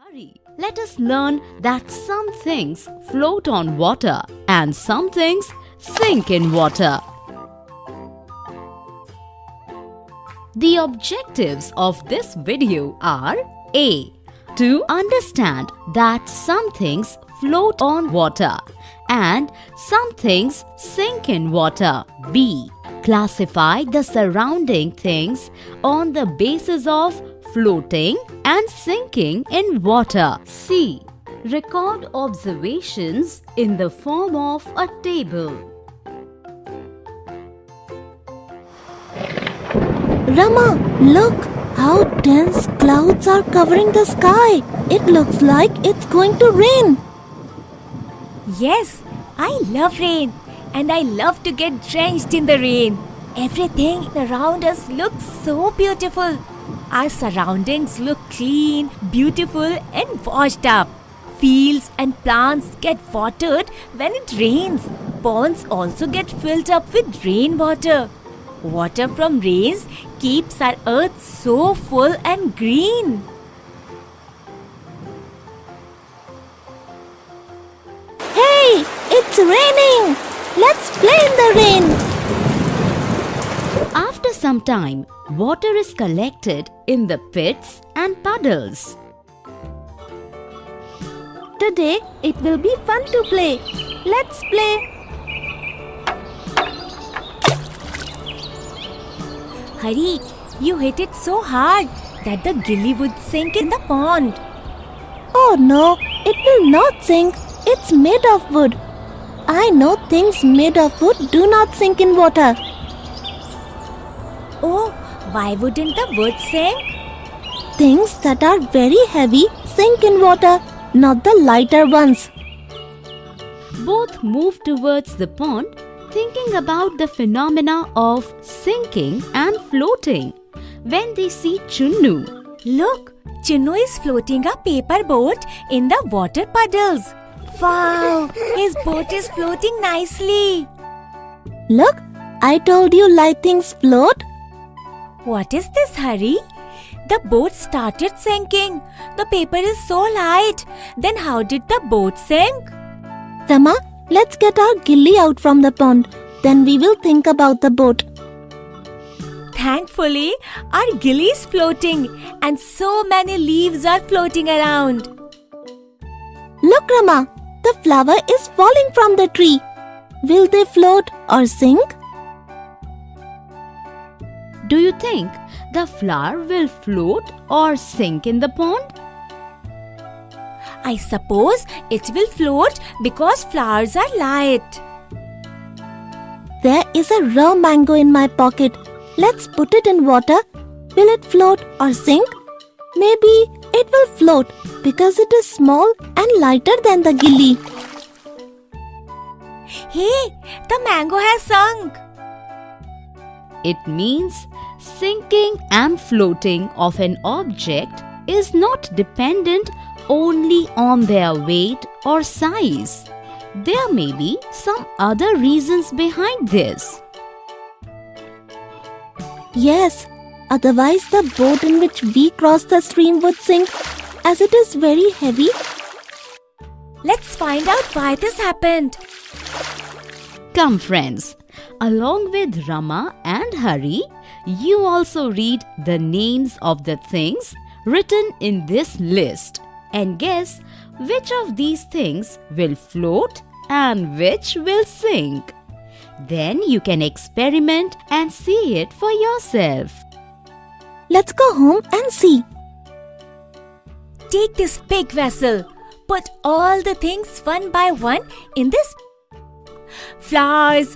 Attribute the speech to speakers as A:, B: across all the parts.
A: Hurry, let us learn that some things float on water and some things sink in water. The objectives of this video are A. To understand that some things float on water and some things sink in water. B. Classify the surrounding things on the basis of floating and sinking in water. C. Record observations in the form of a table.
B: Rama, look how dense clouds are covering the sky. It looks like it's going to rain.
C: Yes, I love rain and I love to get drenched in the rain. Everything around us looks so beautiful. Our surroundings look clean, beautiful and washed up. Fields and plants get watered when it rains. Ponds also get filled up with rainwater. Water from rains keeps our earth so full and green.
B: Hey, it's raining. Let's play in the rain.
A: After some time, water is collected in the pits and puddles.
B: Today it will be fun to play. Let's play.
C: Hari, you hit it so hard that the gilly would sink in the pond.
B: Oh no, it will not sink. It's made of wood. I know things made of wood do not sink in water.
C: Oh, why wouldn't the wood sink?
B: Things that are very heavy sink in water, not the lighter ones.
A: Both move towards the pond, thinking about the phenomena of sinking and floating when they see Chunnu.
C: Look, Chunnu is floating a paper boat in the water puddles. Wow, his boat is floating nicely.
B: Look, I told you light things float.
C: What is this, Hari? The boat started sinking. The paper is so light. Then how did the boat sink?
B: Rama, let's get our gilly out from the pond. Then we will think about the boat.
C: Thankfully, our gilly is floating and so many leaves are floating around.
B: Look, Rama, the flower is falling from the tree. Will they float or sink?
A: Do you think the flower will float or sink in the pond?
C: I suppose it will float because flowers are light.
B: There is a raw mango in my pocket. Let's put it in water. Will it float or sink? Maybe it will float because it is small and lighter than the gilly.
C: Hey, the mango has sunk.
A: It means sinking and floating of an object is not dependent only on their weight or size. There may be some other reasons behind this.
B: Yes, otherwise the boat in which we cross the stream would sink as it is very heavy.
C: Let's find out why this happened.
A: Come friends, along with Rama and Hari, you also read the names of the things written in this list and guess which of these things will float and which will sink. Then you can experiment and see it for yourself.
B: Let's go home and see.
C: Take this big vessel. Put all the things one by one in this. Flowers,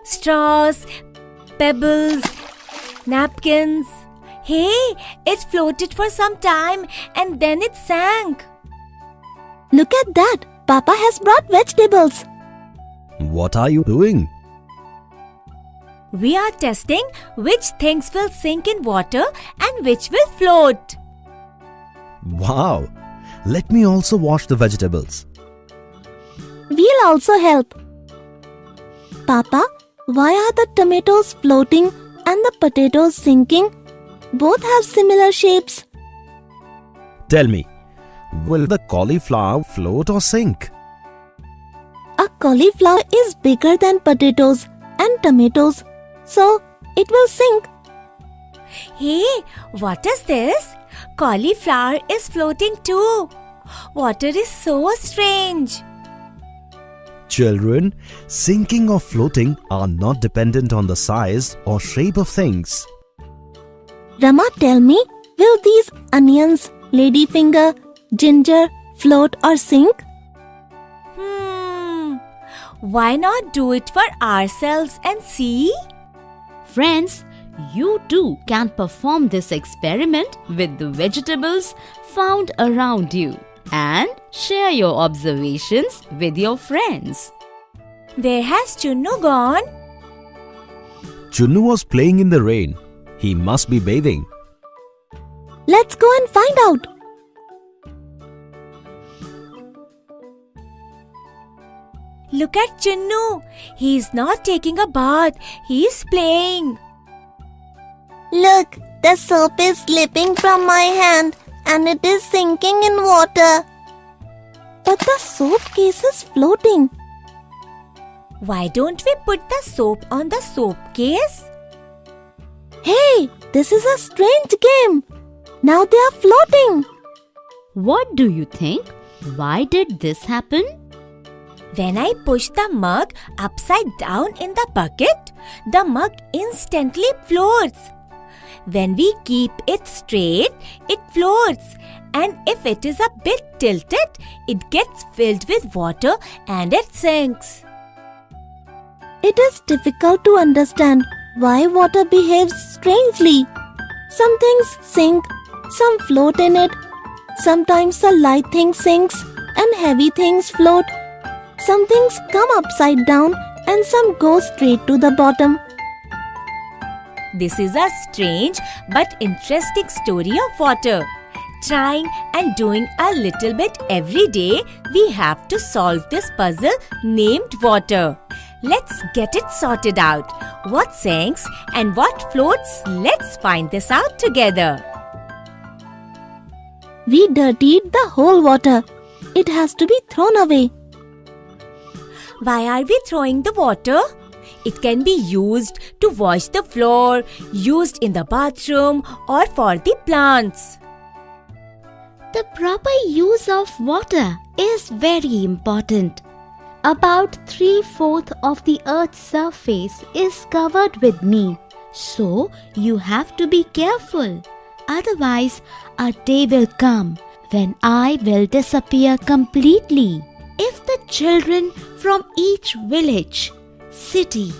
C: straws, pebbles, napkins. Hey, it floated for some time and then it sank.
B: Look at that. Papa has brought vegetables.
D: What are you doing?
C: We are testing which things will sink in water and which will float.
D: Wow! Let me also wash the vegetables.
B: We'll also help. Papa, why are the tomatoes floating and the potatoes sinking? Both have similar shapes.
D: Tell me, Will the cauliflower float or sink?
B: A cauliflower is bigger than potatoes and tomatoes, so it will sink.
C: Hey, what is this? Cauliflower is floating too. Water is so strange.
D: Children, sinking or floating are not dependent on the size or shape of things.
B: Rama, tell me, will these onions, ladyfinger, ginger float or sink?
C: Why not do it for ourselves and see?
A: Friends, you too can perform this experiment with the vegetables found around you and share your observations with your friends.
C: Where has Chunnu gone?
D: Chunnu was playing in the rain. He must be bathing.
B: Let's go and find out.
C: Look at Chunnu. He's not taking a bath. He's playing.
B: Look, the soap is slipping from my hand and it is sinking in water. But the soap case is floating.
C: Why don't we put the soap on the soap case?
B: Hey, this is a strange game. Now they are floating.
A: What do you think? Why did this happen?
C: When I push the mug upside down in the bucket, the mug instantly floats. When we keep it straight, it floats. And if it is a bit tilted, it gets filled with water and it sinks.
B: It is difficult to understand why water behaves strangely. Some things sink, some float in it. Sometimes the light thing sinks and heavy things float. Some things come upside down and some go straight to the bottom.
C: This is a strange but interesting story of water. Trying and doing a little bit every day, we have to solve this puzzle named water. Let's get it sorted out. What sinks and what floats? Let's find this out together.
B: We dirtied the whole water. It has to be thrown away.
C: Why are we throwing the water? It can be used to wash the floor, used in the bathroom, or for the plants.
A: The proper use of water is very important. About 3/4 of the Earth's surface is covered with me, so you have to be careful. Otherwise, a day will come when I will disappear completely. If the children from each village, city,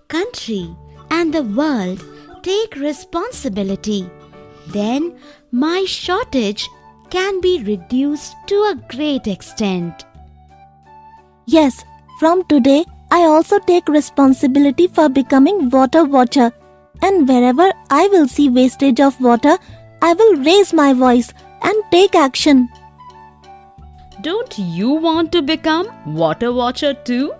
A: country, and the world take responsibility, then my shortage can be reduced to a great extent.
B: Yes, from today, I also take responsibility for becoming water watcher. And wherever I will see wastage of water, I will raise my voice and take action.
A: Don't you want to become water watcher too?